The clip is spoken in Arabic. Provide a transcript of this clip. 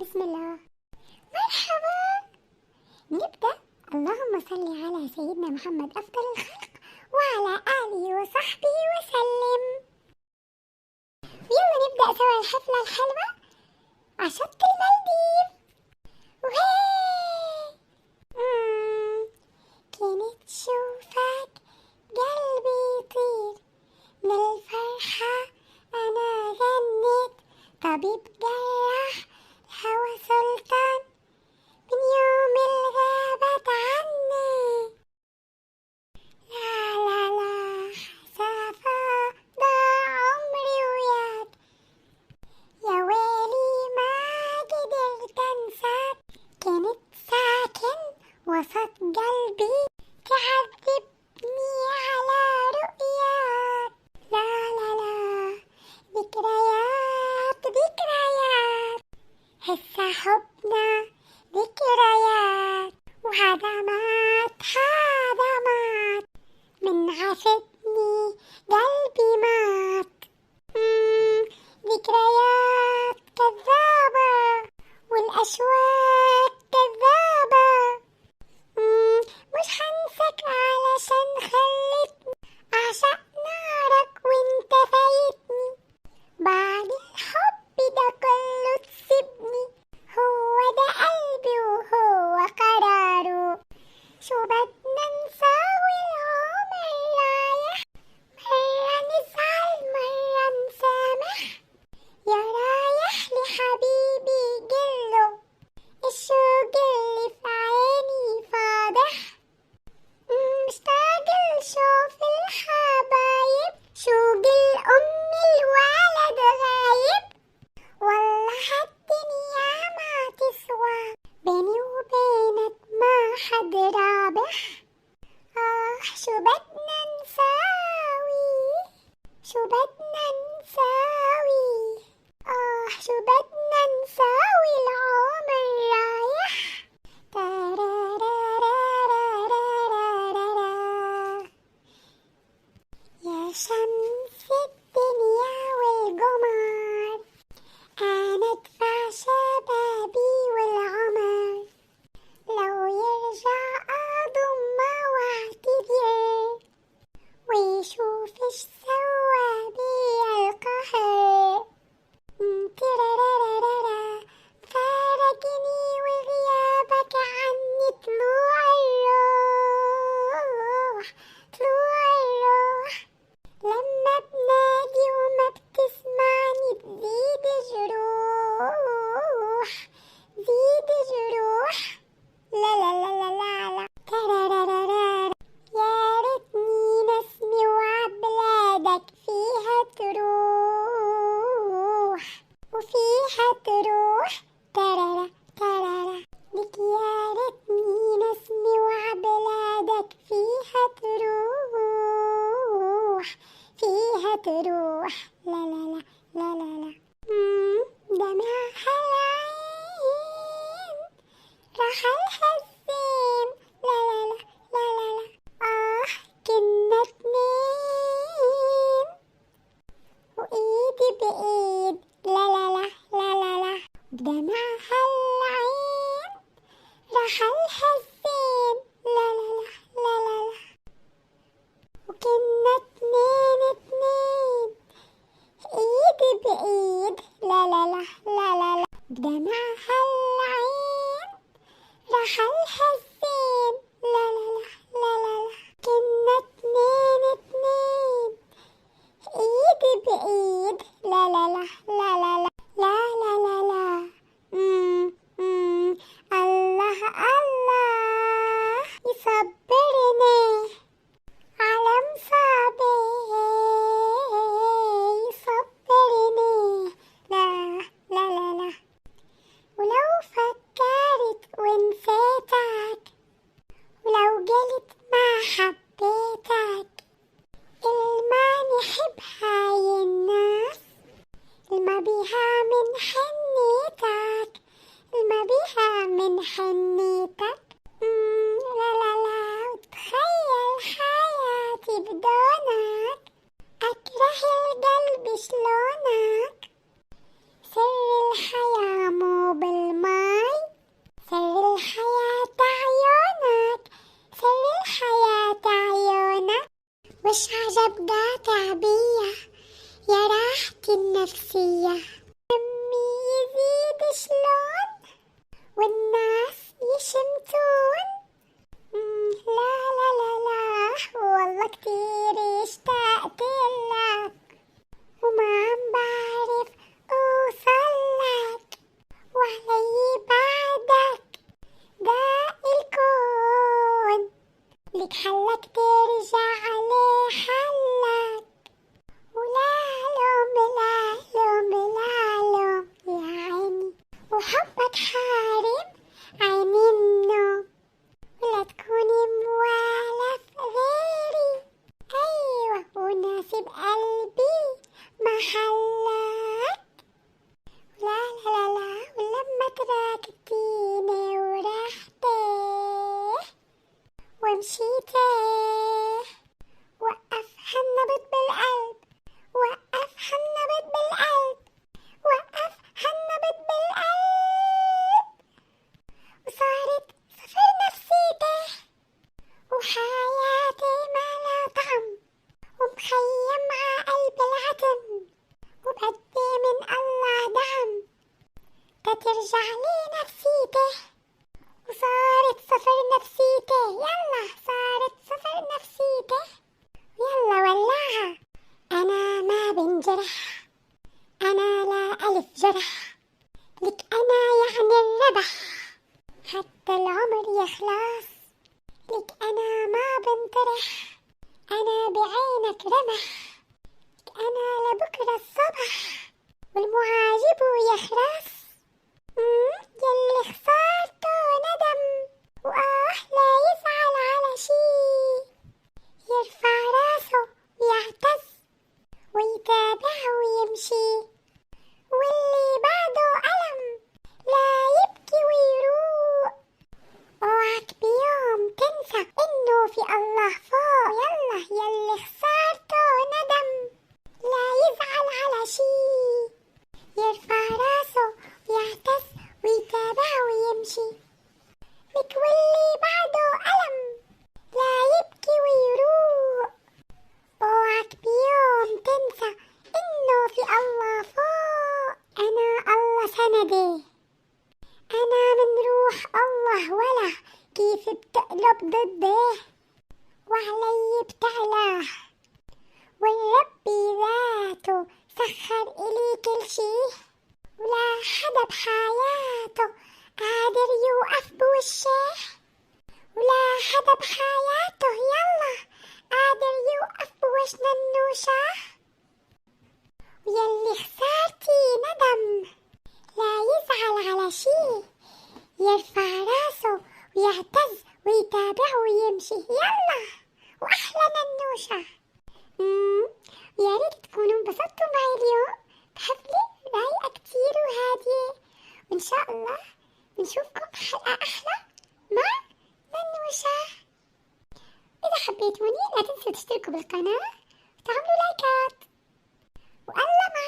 بسم الله. مرحبا. نبدأ. اللهم صل على سيدنا محمد أفضل الخلق وعلى آله وصحبه وسلم. يلا نبدأ سوا الحفلة الحلوة عشق المالديف. وهي كنت شوفك قلبي يطير من الفرحة. أنا غنيت طبيب جراح الهوى سلطان من يوم الغابة عني. لا لا لا حسافة ضاع عمري وياك، يا ويلي ما قدرت انساك. كنت ساكن وسط قلبي تعذبني على رؤياك. لا لا لا ذكريات ذكريات، هسه حبنا ذكريات وهدمات هدمات. من عفتني قلبي مات. ذكريات كذابة والأشواق كذابة. مش هنسك علشان خلتني أعشق نارك وانت فايتني. بعد الحب ده كله تسيبني، هو ده قلبي وهو قراره. شو بدنا نساوي العمر رايح، مرة نزعل مرة نسامح. يا رايح لحبيبي قله الشوق اللي في عيني فاضح. مشتاق لشوف الحبايب، شوق الأم الولد غايب. والله هالدنيا ما تسوى بيني وبينك ما حد رابح. شو بدنا نساوي، شو بدنا نساوي. شو بدنا نساوي العمر رايح. تارارارارارارارا. يا شمس الدنيا والقمر، أنا أدفع شبابي والعمر. لو يرجع أضمه واعتذر ويشوف إيش سوى بي القهر. ترارارارا فارقني وغيابك عني طلوع الروح طلوع الروح. لما بنادي وما بتسمعني تزيد جروح زيد جروح. لا لا لا لا لا لا ترارارارا. يا ريتني نسمي وعبلادك فيها تروح وفيها تروح. ترارا ترارا لك يا ريتني نسمي وعبلادك فيها تروح فيها تروح. لا لا لا لا لا لا. دمعها العين راح الحزين. لا لا لا لا لا لا. كنا اتنين وإيدي بإيد. لا لا لا لا لا لا. بدمعها العين راح الحزين. لا لا لا لا لا لا. وكنا اتنين اتنين ايدي بايد. لا لا لا لا لا لا. بدمعها العين راح الحزين. لا لا لا لا لا لا. كنا اتنين اتنين ايدي بايد. لا لا لا لا لا لا لا لا لا لا. الله الله يصبرني على مصابي يصبرني. لا لا لا لا. ولو مش عجب قاطع بيا يا راحتي النفسية. همي يزيد شلون والناس يشمتون. لا لا لا لا والله كتير اشتقت لك وما عم بعرف اوصلك وعلي بعدك داء الكون. لك حلك ترجع عليه حلك ولا لوم لا لوم لا لوم يا عيني وحبك حارم عيني النوم ولا تكوني موالف غيري. أيوة وناسب قلبي محلك. لا لا لا لا ولما تركتيني ورحتي ومشيتي وقف هالنبض بالقلب وقف هالنبض بالقلب وقف هالنبض بالقلب. وصارت صفر نفسيتي وحياتي ما لا طعم ومخيم ع قلب العتم وبدي من الله دعم تترجع لي نفسيتي. وصارت صفر نفسيتي يلا صارت صفر نفسيتي يلا ولعها. أنا ما بنجرح أنا لا ألف جرح لك أنا يعني الربح حتى العمر يخلص لك أنا ما بنطرح أنا بعينك رمح لك أنا لبكرة الصبح والمعاجب يخرس. يلي خسارته ندم لا يزعل على شي يرفع راسه ويعتز ويتابع ويمشي واللي بعده ألم لا يبكي ويروق. اوعك بيوم تنسى انه في الله فوق. يلا يلي خسارته ندم لا يزعل على شي يرفع راسه ويعتز ويتابع ويمشي لك واللي بعده ألم لا يبكي ويروق. اوعك بيوم تنسى انه في الله فوق. انا الله سندي انا من روح الله ولا كيف بتقلب ضده وعلي بتعلاه والربي ذاته سخر إلي كل شي ولا حدا بحياته قادر يوقف بوشه ولا حدا بحياته يلا قادر يوقف بوشنا النوشة. ويلي خسارتي ندم لا يزعل على شي يرفع راسه ويعتز ويتابع ويمشي يلا وأحلى ننوشة. يا ريت تكونوا انبسطتوا معي اليوم بحفلة رايقة كتير وهادية وإن شاء الله بنشوفكم بحلقة أحلى مع ننوشة. إذا حبيتوني لا تنسوا تشتركوا بالقناة وتعملوا لايكات والله معكم.